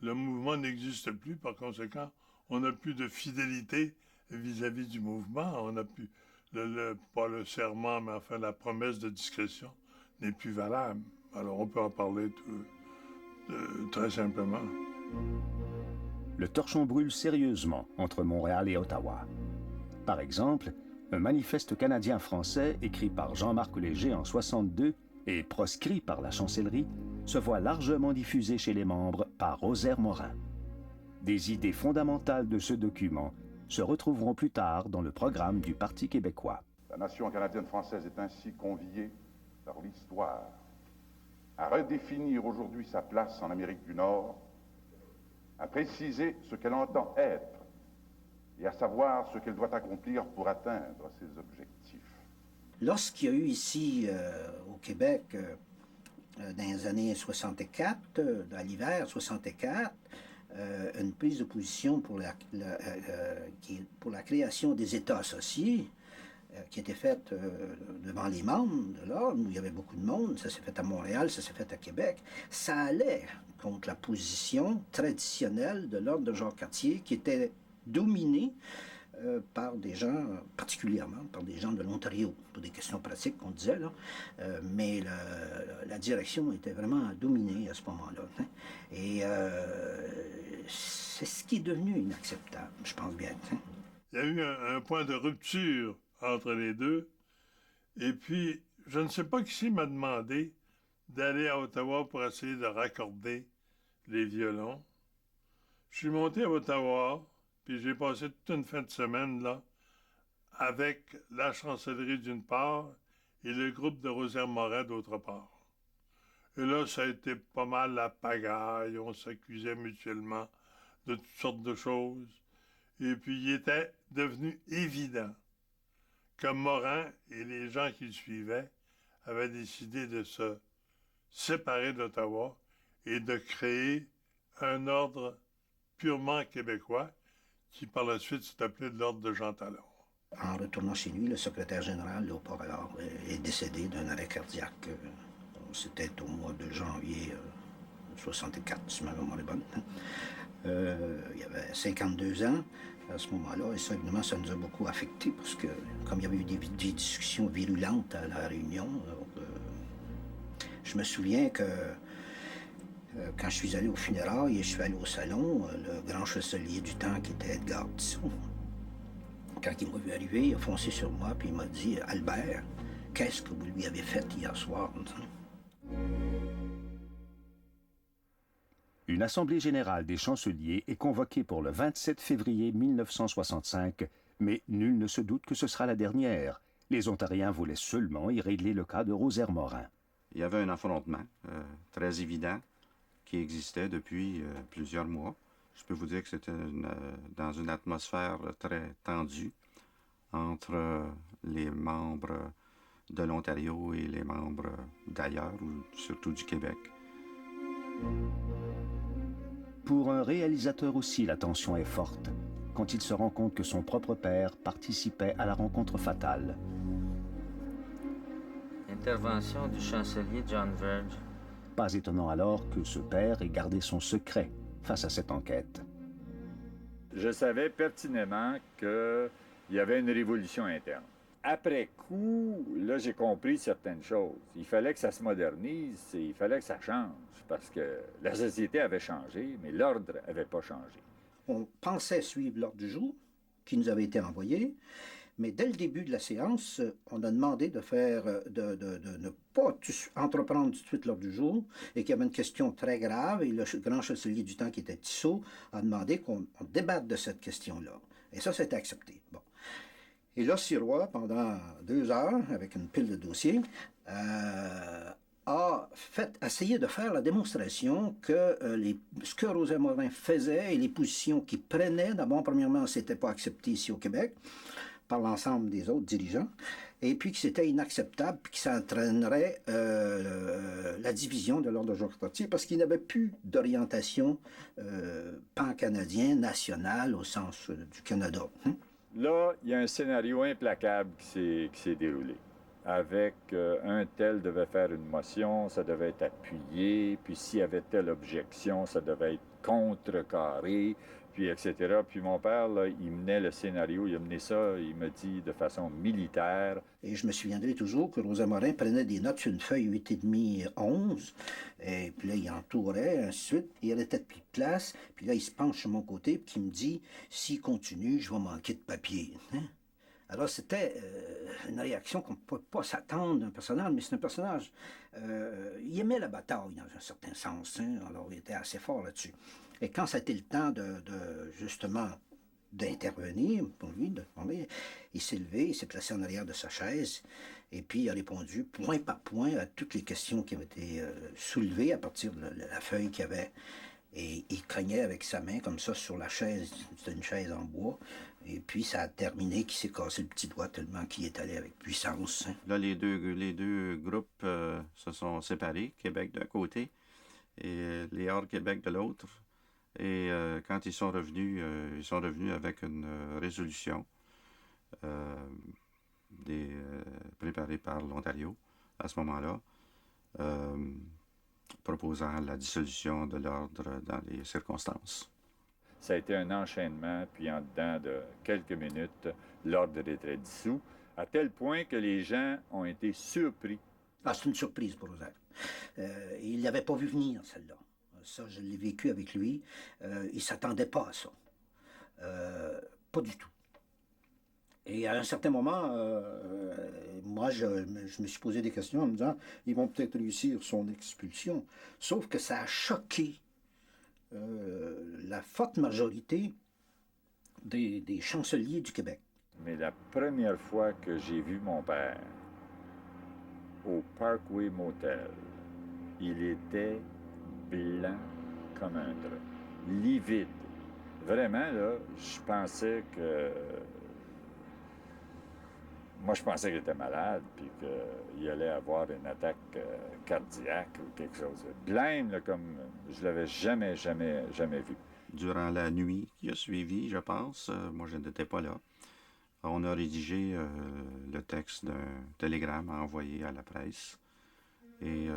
S14: Le mouvement n'existe plus, par conséquent, on n'a plus de fidélité vis-à-vis du mouvement. On n'a plus, pas le serment, mais enfin la promesse de discrétion n'est plus valable. Alors on peut en parler très simplement.
S1: Le torchon brûle sérieusement entre Montréal et Ottawa. Par exemple, un manifeste canadien-français écrit par Jean-Marc Léger en 1962 et proscrit par la chancellerie se voit largement diffusé chez les membres par Rosaire Morin. Des idées fondamentales de ce document se retrouveront plus tard dans le programme du Parti québécois.
S23: La nation canadienne-française est ainsi conviée par l'histoire à redéfinir aujourd'hui sa place en Amérique du Nord, à préciser ce qu'elle entend être et à savoir ce qu'elle doit accomplir pour atteindre ses objectifs.
S17: Lorsqu'il y a eu ici, au Québec, dans les années 64, dans l'hiver 64, une prise de position pour la création des États associés, qui était faite devant les membres de l'ordre, où il y avait beaucoup de monde. Ça s'est fait à Montréal, ça s'est fait à Québec. Ça allait contre la position traditionnelle de l'ordre de Jacques Cartier, qui était dominée par des gens, particulièrement par des gens de l'Ontario, pour des questions pratiques qu'on disait, là. Mais la direction était vraiment dominée à ce moment-là. Hein. Et c'est ce qui est devenu inacceptable, je pense bien. Hein.
S14: Il y a eu un point de rupture entre les deux. Et puis, je ne sais pas qui m'a demandé d'aller à Ottawa pour essayer de raccorder les violons. Je suis monté à Ottawa Puis j'ai passé toute une fin de semaine là, avec la chancellerie d'une part et le groupe de Rosaire-Morin d'autre part. Et là, ça a été pas mal la pagaille, on s'accusait mutuellement de toutes sortes de choses. Et puis il était devenu évident que Morin et les gens qui le suivaient avaient décidé de se séparer d'Ottawa et de créer un ordre purement québécois qui par la suite s'est appelé l'ordre de Jean Talon.
S17: En retournant chez lui, le secrétaire général, Léopold Allard, est décédé d'un arrêt cardiaque. C'était au mois de janvier 64, si ma mémoire est bonne. Il avait 52 ans à ce moment-là, et ça, évidemment, ça nous a beaucoup affectés, parce que, comme il y avait eu des discussions virulentes à la réunion, je me souviens que quand je suis allé au funérailles et je suis allé au salon, le grand chancelier du temps, qui était Edgar Tissot, quand il m'a vu arriver, il a foncé sur moi, puis il m'a dit « Albert, qu'est-ce que vous lui avez fait hier soir? »
S1: Une assemblée générale des chanceliers est convoquée pour le 27 février 1965, mais nul ne se doute que ce sera la dernière. Les Ontariens voulaient seulement y régler le cas de Rosaire-Morin.
S2: Il y avait un affrontement très évident qui existait depuis plusieurs mois. Je peux vous dire que c'était dans une atmosphère très tendue entre les membres de l'Ontario et les membres d'ailleurs, ou surtout du Québec.
S1: Pour un réalisateur aussi, la tension est forte, quand il se rend compte que son propre père participait à la rencontre fatale.
S5: Intervention du chancelier John Verge.
S1: Pas étonnant alors que ce père ait gardé son secret face à cette enquête.
S3: Je savais pertinemment qu'il y avait une révolution interne. Après coup, là, j'ai compris certaines choses. Il fallait que ça se modernise, il fallait que ça change, parce que la société avait changé, mais l'ordre n'avait pas changé.
S17: On pensait suivre l'ordre du jour qui nous avait été envoyé, mais dès le début de la séance, on a demandé de ne pas entreprendre tout de suite l'ordre du jour, et qu'il y avait une question très grave, et le grand chancelier du temps, qui était Tissot, a demandé qu'on débatte de cette question-là. Et ça, c'était accepté. Bon. Et là, Sirois, pendant 2 heures, avec une pile de dossiers, a essayé de faire la démonstration que ce que Rosaire-Morin faisait et les positions qu'il prenait, d'abord, premièrement, c'était pas accepté ici au Québec par l'ensemble des autres dirigeants, et puis que c'était inacceptable, puis que ça entraînerait la division de l'ordre de Jacques-Cartier, parce qu'il n'avait plus d'orientation pan-canadien, national, au sens du Canada.
S3: Là, il y a un scénario implacable qui s'est déroulé. Avec un tel devait faire une motion, ça devait être appuyé, puis s'il y avait telle objection, ça devait être contrecarré, puis etc. Puis mon père, là, il menait le scénario, il a mené ça, il me dit, de façon militaire.
S17: Et je me souviendrai toujours que Rosaire-Morin prenait des notes sur une feuille 8,5, 11, et puis là, il entourait, ainsi de suite, il arrêtait de place, puis là, il se penche sur mon côté, puis il me dit, s'il continue, je vais manquer de papier. Hein? Alors, c'était une réaction qu'on ne pouvait pas s'attendre d'un personnage, mais c'est un personnage. Il aimait la bataille, dans un certain sens, hein? Alors il était assez fort là-dessus. Et quand ça a été le temps justement, d'intervenir pour lui, il s'est levé, il s'est placé en arrière de sa chaise, et puis il a répondu point par point à toutes les questions qui avaient été soulevées à partir de la feuille qu'il avait. Et il cognait avec sa main comme ça sur la chaise, c'était une chaise en bois, et puis ça a terminé qu'il s'est cassé le petit doigt tellement qu'il est allé avec puissance. Hein.
S2: Là, les deux groupes se sont séparés, Québec d'un côté et les Hors-Québec de l'autre. Et quand ils sont revenus avec une résolution préparée par l'Ontario à ce moment-là, proposant la dissolution de l'ordre dans les circonstances.
S3: Ça a été un enchaînement, puis en dedans de quelques minutes, l'ordre était dissous, à tel point que les gens ont été surpris.
S17: Ah, c'est une surprise pour Rosaire. Il ne l'avait pas vu venir, celle-là. Ça, je l'ai vécu avec lui. Il ne s'attendait pas à ça. Pas du tout. Et à un certain moment, moi, je me suis posé des questions en me disant, ils vont peut-être réussir son expulsion. Sauf que ça a choqué la forte majorité des chanceliers du Québec.
S3: Mais la première fois que j'ai vu mon père au Parkway Motel, il était blanc comme un drap, livide. Vraiment, là, je pensais que... Moi, je pensais qu'il était malade, puis qu'il allait avoir une attaque cardiaque ou quelque chose. Blême, là, comme je l'avais jamais vu.
S2: Durant la nuit qui a suivi, je pense, moi je n'étais pas là, on a rédigé le texte d'un télégramme envoyé à la presse. Et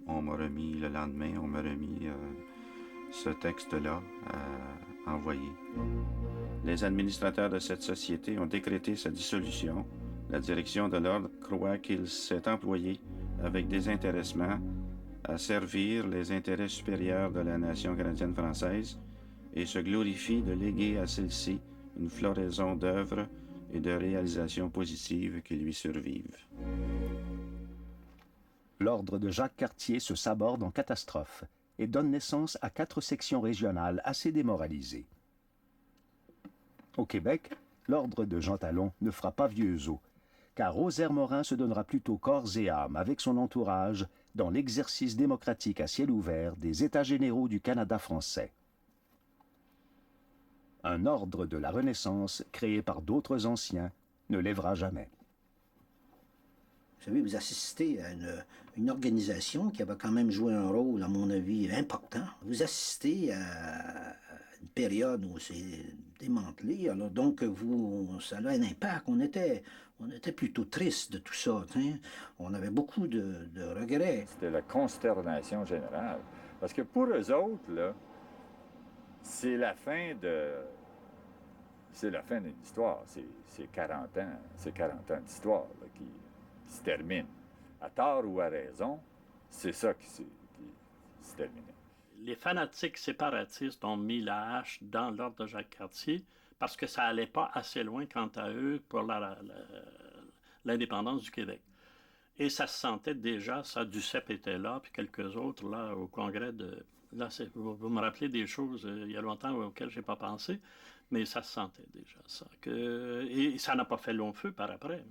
S2: on m'a remis, le lendemain, on m'a remis ce texte-là envoyé. Les administrateurs de cette société ont décrété sa dissolution. La direction de l'ordre croit qu'il s'est employé avec désintéressement à servir les intérêts supérieurs de la nation canadienne-française et se glorifie de léguer à celle-ci une floraison d'œuvres et de réalisations positives qui lui survivent.
S1: L'ordre de Jacques Cartier se saborde en catastrophe et donne naissance à 4 sections régionales assez démoralisées. Au Québec, l'ordre de Jean Talon ne fera pas vieux os, car Rosaire Morin se donnera plutôt corps et âme avec son entourage dans l'exercice démocratique à ciel ouvert des États généraux du Canada français. Un ordre de la Renaissance créé par d'autres anciens ne lèvera jamais.
S17: Vous savez, vous assistez à une organisation qui avait quand même joué un rôle, à mon avis, important. Vous assistez à une période où c'est démantelé, alors donc ça a un impact. On était plutôt triste de tout ça. Hein? On avait beaucoup de regrets.
S3: C'était la consternation générale. Parce que pour eux autres, là, c'est la fin d'une histoire. C'est 40 ans d'histoire là, qui se termine. À tort ou à raison, c'est ça qui se termine.
S7: Les fanatiques séparatistes ont mis la hache dans l'ordre de Jacques Cartier parce que ça n'allait pas assez loin, quant à eux, pour l'indépendance du Québec. Et ça se sentait déjà, ça, Duceppe était là, puis quelques autres, là, au congrès de... Là, vous me rappelez des choses il y a longtemps auxquelles je n'ai pas pensé, mais ça se sentait déjà, ça. Et ça n'a pas fait long feu par après.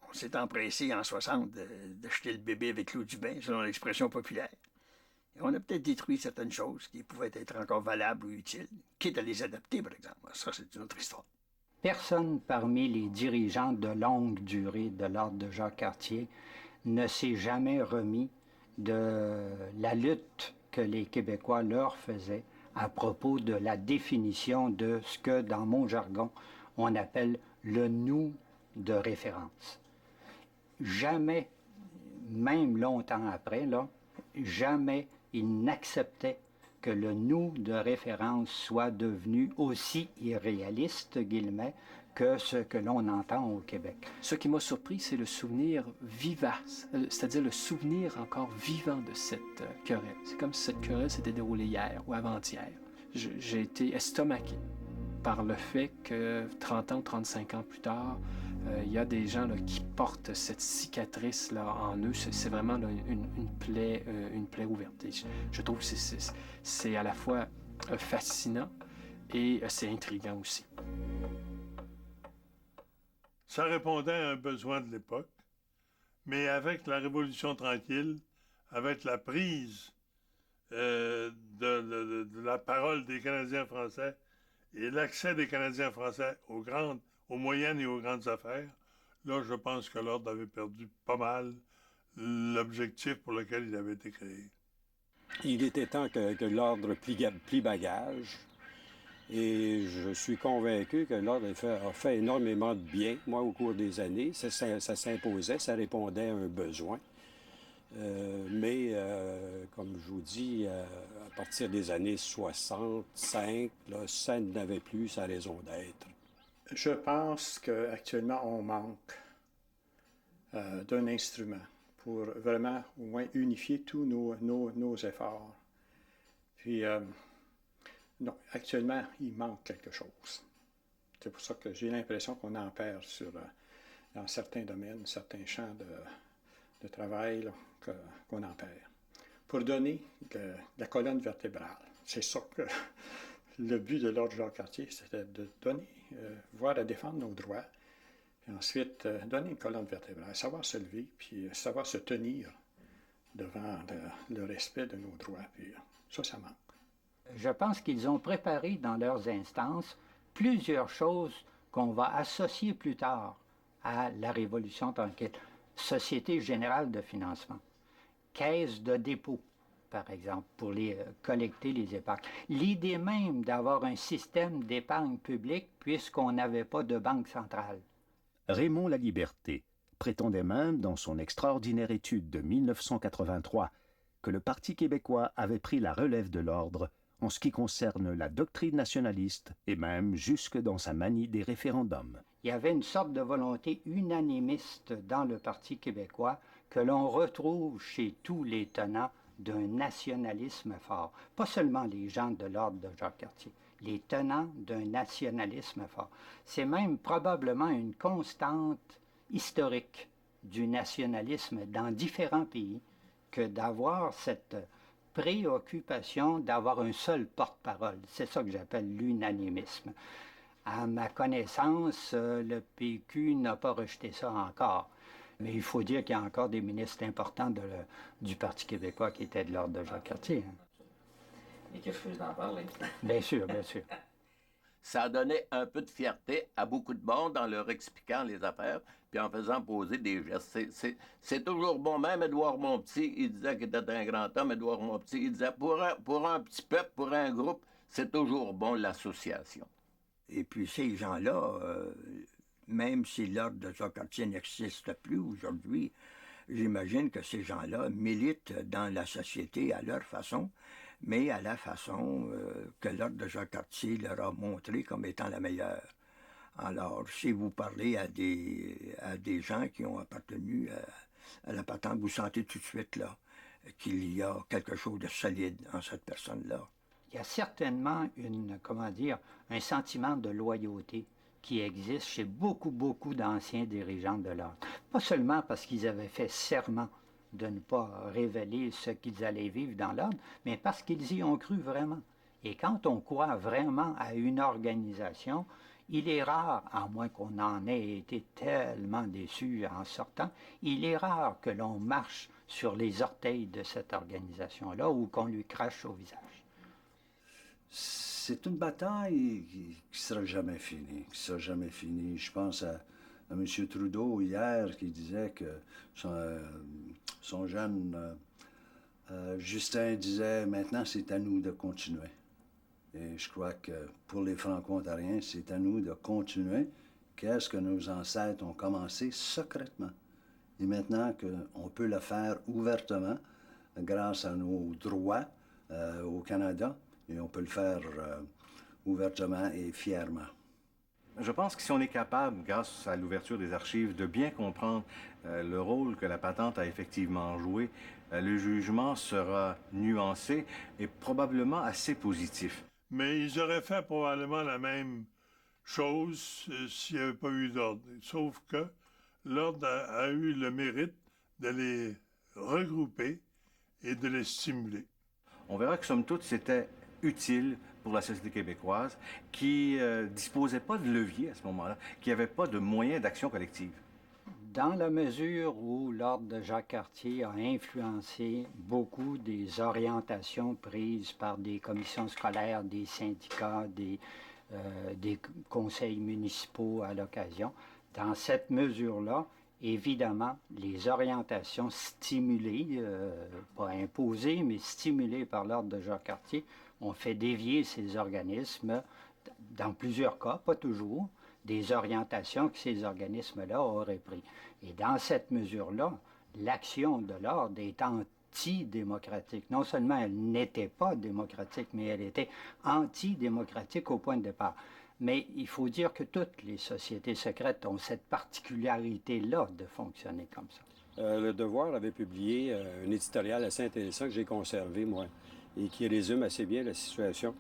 S10: On s'est empressé en 60 d'acheter le bébé avec l'eau du bain, selon l'expression populaire. Et on a peut-être détruit certaines choses qui pouvaient être encore valables ou utiles, quitte à les adapter, par exemple. Ça, c'est une autre histoire.
S6: Personne parmi les dirigeants de longue durée de l'ordre de Jacques Cartier ne s'est jamais remis de la lutte que les Québécois leur faisaient à propos de la définition de ce que, dans mon jargon, on appelle le nous de référence. Jamais, même longtemps après, là, jamais ils n'acceptaient que le nous de référence soit devenu aussi irréaliste, guillemets, que ce que l'on entend au Québec.
S12: Ce qui m'a surpris, c'est le souvenir vivace, c'est-à-dire le souvenir encore vivant de cette querelle. C'est comme si cette querelle s'était déroulée hier ou avant-hier. J'ai été estomaqué par le fait que 30 ans ou 35 ans plus tard, il y a des gens là, qui portent cette cicatrice là, en eux. C'est vraiment là, une plaie ouverte. Et je trouve que c'est à la fois fascinant et c'est intriguant aussi.
S14: Ça répondait à un besoin de l'époque, mais avec la Révolution tranquille, avec la prise de la parole des Canadiens français et l'accès des Canadiens français aux moyennes et aux grandes affaires, là, je pense que l'ordre avait perdu pas mal l'objectif pour lequel il avait été créé.
S9: Il était temps que l'ordre plie bagage. Et je suis convaincu que l'ordre a fait énormément de bien, moi, au cours des années. Ça s'imposait, ça répondait à un besoin. Mais, comme je vous dis, à partir des années 65, là, ça n'avait plus sa raison d'être.
S11: Je pense qu'actuellement, on manque d'un instrument pour vraiment, au moins, unifier tous nos efforts. Puis... non, actuellement, il manque quelque chose. C'est pour ça que j'ai l'impression qu'on en perd dans certains domaines, certains champs de travail, là, qu'on en perd. Pour donner la colonne vertébrale, c'est ça que le but de l'Ordre Jacques-Cartier, c'était de donner, voir à défendre nos droits, puis ensuite donner une colonne vertébrale, savoir se lever, puis savoir se tenir devant le respect de nos droits, puis ça manque.
S6: Je pense qu'ils ont préparé dans leurs instances plusieurs choses qu'on va associer plus tard à la Révolution tranquille. Société générale de financement, caisse de dépôt, par exemple, pour collecter les épargnes. L'idée même d'avoir un système d'épargne publique puisqu'on n'avait pas de banque centrale.
S1: Raymond Laliberté prétendait même dans son extraordinaire étude de 1983 que le Parti québécois avait pris la relève de l'ordre en ce qui concerne la doctrine nationaliste et même jusque dans sa manie des référendums.
S6: Il y avait une sorte de volonté unanimiste dans le Parti québécois que l'on retrouve chez tous les tenants d'un nationalisme fort. Pas seulement les gens de l'ordre de Jacques-Cartier, les tenants d'un nationalisme fort. C'est même probablement une constante historique du nationalisme dans différents pays que d'avoir cette préoccupation d'avoir un seul porte-parole. C'est ça que j'appelle l'unanimisme. À ma connaissance, le PQ n'a pas rejeté ça encore. Mais il faut dire qu'il y a encore des ministres importants du Parti québécois qui étaient de l'ordre de Jacques-Cartier.
S8: Et que je refuse d'en parler.
S6: Bien sûr, bien sûr.
S13: Ça a donné un peu de fierté à beaucoup de monde en leur expliquant les affaires, puis en faisant poser des gestes. C'est toujours bon. Même Édouard Montpetit, il disait qu'il était un grand homme. Édouard Montpetit, il disait, pour un petit peuple, pour un groupe, c'est toujours bon l'association.
S16: Et puis ces gens-là, même si l'ordre de Jacques-Cartier n'existe plus aujourd'hui, j'imagine que ces gens-là militent dans la société à leur façon, mais à la façon que l'ordre de Jacques-Cartier leur a montré comme étant la meilleure. Alors, si vous parlez à des gens qui ont appartenu à la patente, vous sentez tout de suite là qu'il y a quelque chose de solide en cette personne-là.
S6: Il y a certainement un sentiment de loyauté qui existe chez beaucoup d'anciens dirigeants de l'ordre. Pas seulement parce qu'ils avaient fait serment de ne pas révéler ce qu'ils allaient vivre dans l'ordre, mais parce qu'ils y ont cru vraiment. Et quand on croit vraiment à une organisation, il est rare, à moins qu'on en ait été tellement déçu en sortant, il est rare que l'on marche sur les orteils de cette organisation-là ou qu'on lui crache au visage.
S24: C'est une bataille qui ne sera jamais finie, Je pense à M. Trudeau hier qui disait que son jeune Justin disait « Maintenant, c'est à nous de continuer ». Et je crois que pour les Franco-Ontariens, c'est à nous de continuer. Qu'est-ce que nos ancêtres ont commencé secrètement. Et maintenant qu'on peut le faire ouvertement grâce à nos droits au Canada, et on peut le faire ouvertement et fièrement.
S18: Je pense que si on est capable, grâce à l'ouverture des archives, de bien comprendre le rôle que la patente a effectivement joué, le jugement sera nuancé et probablement assez positif.
S14: Mais ils auraient fait probablement la même chose s'il n'y avait pas eu d'ordre. Sauf que l'ordre a eu le mérite de les regrouper et de les stimuler.
S18: On verra que, somme toute, c'était utile pour la société québécoise qui ne disposait pas de levier à ce moment-là, qui n'avait pas de moyens d'action collective.
S6: Dans la mesure où l'ordre de Jacques-Cartier a influencé beaucoup des orientations prises par des commissions scolaires, des syndicats, des conseils municipaux à l'occasion, dans cette mesure-là, évidemment, les orientations stimulées, pas imposées, mais stimulées par l'ordre de Jacques-Cartier, ont fait dévier ces organismes, dans plusieurs cas, pas toujours, des orientations que ces organismes-là auraient pris. Et dans cette mesure-là, l'action de l'ordre est antidémocratique. Non seulement elle n'était pas démocratique, mais elle était antidémocratique au point de départ. Mais il faut dire que toutes les sociétés secrètes ont cette particularité-là de fonctionner comme ça.
S9: Le Devoir avait publié un éditorial assez intéressant que j'ai conservé, moi, et qui résume assez bien la situation.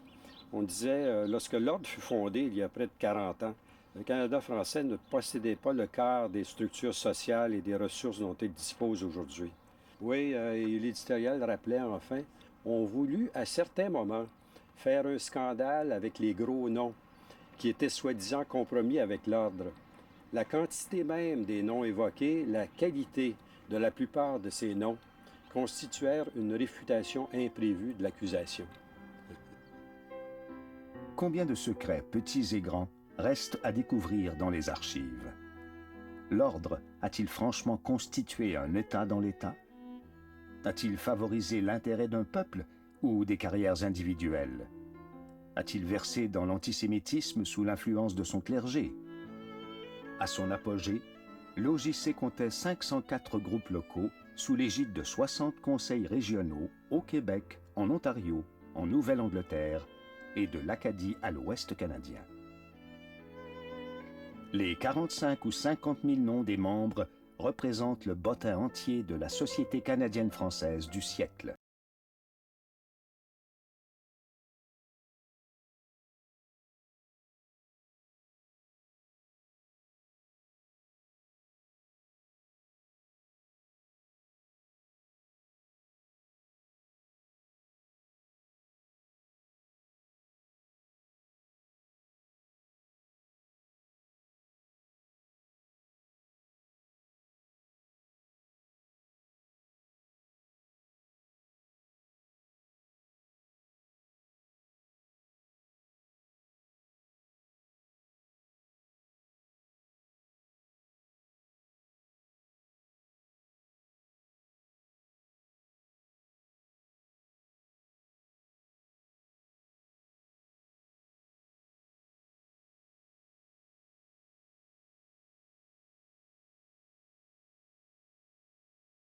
S9: On disait, lorsque l'ordre fut fondé il y a près de 40 ans, le Canada français ne possédait pas le quart des structures sociales et des ressources dont il dispose aujourd'hui. Oui, et l'éditorial rappelait enfin, ont voulu à certains moments faire un scandale avec les gros noms qui étaient soi-disant compromis avec l'ordre. La quantité même des noms évoqués, la qualité de la plupart de ces noms constituèrent une réfutation imprévue de l'accusation.
S1: Combien de secrets, petits et grands, restent à découvrir dans les archives? L'ordre a-t-il franchement constitué un État dans l'État? A-t-il favorisé l'intérêt d'un peuple ou des carrières individuelles? A-t-il versé dans l'antisémitisme sous l'influence de son clergé? À son apogée, l'OJC comptait 504 groupes locaux sous l'égide de 60 conseils régionaux au Québec, en Ontario, en Nouvelle-Angleterre et de l'Acadie à l'Ouest canadien. Les 45 ou 50 000 noms des membres représentent le bottin entier de la Société canadienne-française du siècle.